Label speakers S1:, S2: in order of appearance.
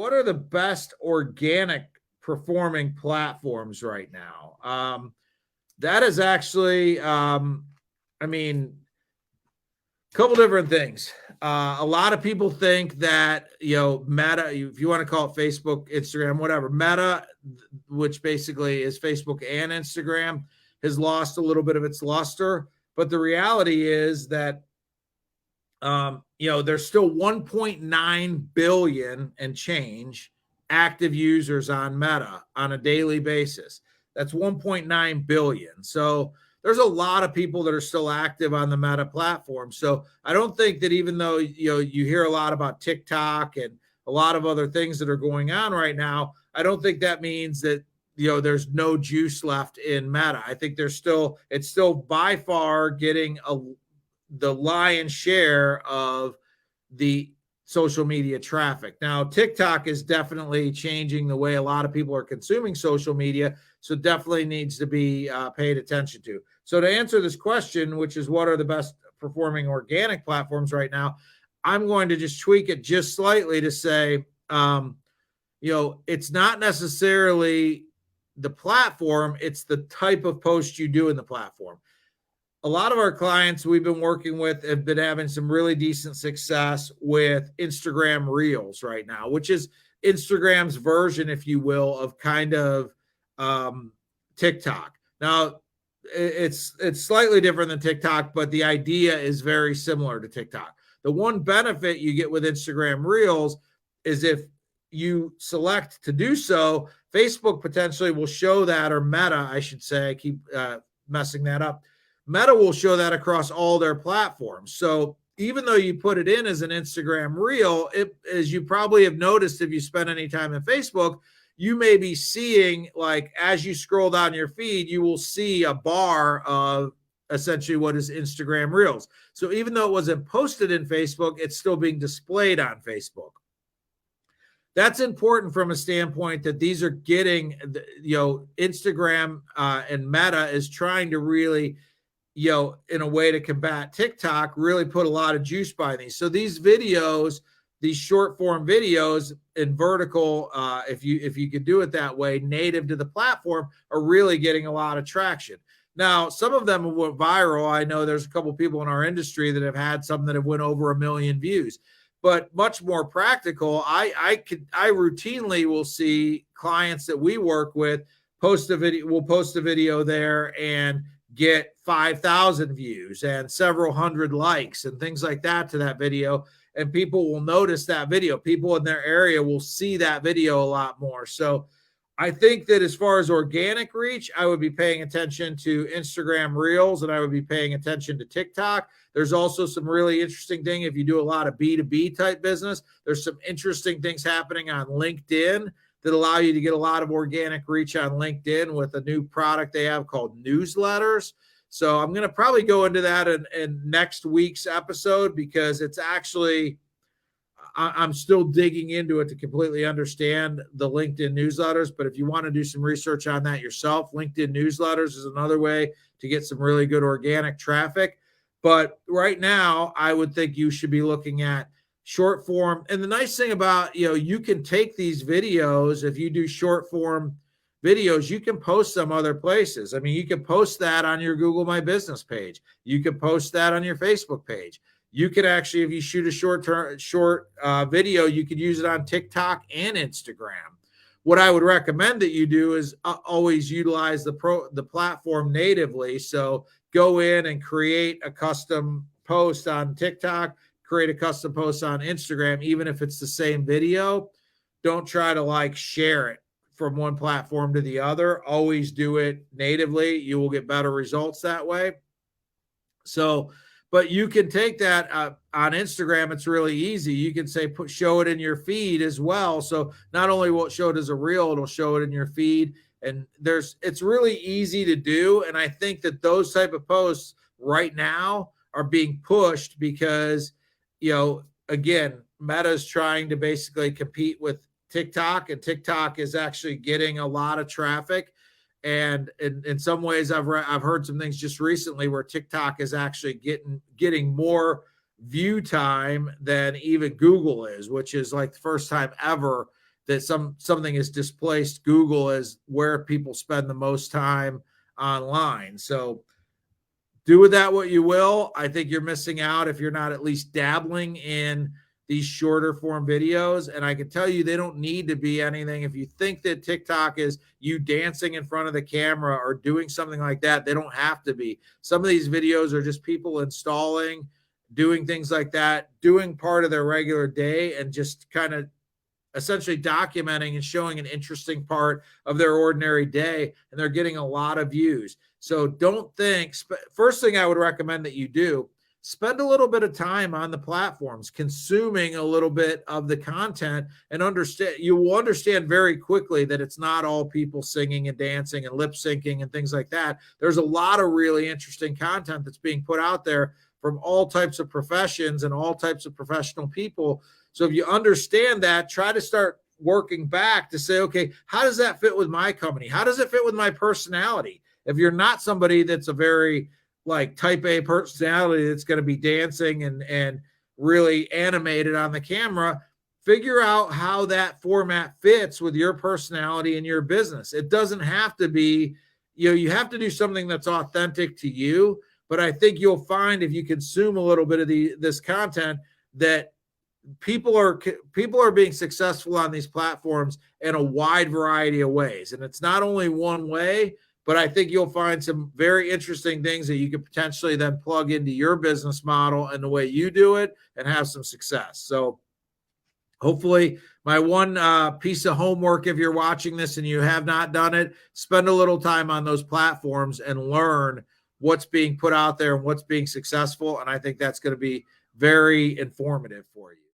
S1: what are the best organic performing platforms right now? That is actually, I mean, a couple different things. A lot of people think that, Meta, if you want to call it Facebook, Instagram, whatever, Meta, which basically is Facebook and Instagram, has lost a little bit of its luster. But the reality is that, there's still 1.9 billion and change active users on Meta on a daily basis. That's 1.9 billion. So there's a lot of people that are still active on the Meta platform. So I don't think that, even though you hear a lot about TikTok and a lot of other things that are going on right now, I don't think that means that there's no juice left in Meta. I think it's still by far getting the lion's share of the social media traffic. Now, TikTok is definitely changing the way a lot of people are consuming social media, so definitely needs to be paid attention to. So to answer this question, which is what are the best performing organic platforms right now, I'm going to just tweak it just slightly to say, it's not necessarily the platform, it's the type of post you do in the platform. A lot of our clients we've been working with have been having some really decent success with Instagram Reels right now, which is Instagram's version, if you will, of kind of TikTok. Now, it's slightly different than TikTok, but the idea is very similar to TikTok. The one benefit you get with Instagram Reels is if you select to do so, Facebook potentially will show that, or Meta, I should say, I keep messing that up. Meta will show that across all their platforms. So even though you put it in as an Instagram Reel, as you probably have noticed if you spend any time in Facebook, you may be seeing, like, as you scroll down your feed, you will see a bar of essentially what is Instagram Reels. So even though it wasn't posted in Facebook, it's still being displayed on Facebook. That's important from a standpoint that these are getting, Instagram and Meta is trying to really, in a way to combat TikTok, really put a lot of juice by these. So these videos, these short form videos in vertical, if you could do it that way, native to the platform, are really getting a lot of traction. Now, some of them went viral. I know there's a couple people in our industry that have had some that have went over 1 million views. But much more practical, I routinely will see clients that we work with post a video there and get 5,000 views and several hundred likes and things like that to that video. And people will notice that video. People in their area will see that video a lot more. So I think that as far as organic reach, I would be paying attention to Instagram Reels, and I would be paying attention to TikTok. There's also some really interesting thing if you do a lot of B2B type business. There's some interesting things happening on LinkedIn that allow you to get a lot of organic reach on LinkedIn with a new product they have called newsletters. So I'm going to probably go into that in next week's episode, because it's actually, I'm still digging into it to completely understand the LinkedIn newsletters. But if you want to do some research on that yourself, LinkedIn newsletters is another way to get some really good organic traffic. But right now, I would think you should be looking at short form. And the nice thing about, you can take these videos, if you do short form videos, you can post them other places. I mean, you can post that on your Google My Business page. You can post that on your Facebook page. You could actually, if you shoot a short video, you could use it on TikTok and Instagram. What I would recommend that you do is always utilize the platform natively. So go in and create a custom post on TikTok, create a custom post on Instagram, even if it's the same video. Don't try to share it from one platform to the other. Always do it natively. You will get better results that way. So, but you can take that on Instagram. It's really easy. You can say, show it in your feed as well. So not only will it show it as a reel, it'll show it in your feed. And it's really easy to do. And I think that those type of posts right now are being pushed because, again, Meta is trying to basically compete with TikTok, and TikTok is actually getting a lot of traffic. And in some ways, I've heard some things just recently where TikTok is actually getting more view time than even Google is, which is like the first time ever that something has displaced Google as where people spend the most time online. So do with that what you will. I think you're missing out if you're not at least dabbling in these shorter form videos. And I can tell you, they don't need to be anything. If you think that TikTok is you dancing in front of the camera or doing something like that, they don't have to be. Some of these videos are just people installing, doing things like that, doing part of their regular day, and just kind of essentially documenting and showing an interesting part of their ordinary day, and they're getting a lot of views. So don't think, first thing I would recommend that you do, spend a little bit of time on the platforms, consuming a little bit of the content, and you will understand very quickly that it's not all people singing and dancing and lip syncing and things like that. There's a lot of really interesting content that's being put out there from all types of professions and all types of professional people. So if you understand that, try to start working back to say, okay, how does that fit with my company? How does it fit with my personality? If you're not somebody that's a very like type A personality that's going to be dancing and really animated on the camera, figure out how that format fits with your personality and your business. It doesn't have to be, you have to do something that's authentic to you. But I think you'll find if you consume a little bit of this content that people are being successful on these platforms in a wide variety of ways. And it's not only one way, but I think you'll find some very interesting things that you could potentially then plug into your business model and the way you do it and have some success. So hopefully my one piece of homework, if you're watching this and you have not done it, spend a little time on those platforms and learn what's being put out there and what's being successful. And I think that's going to be very informative for you.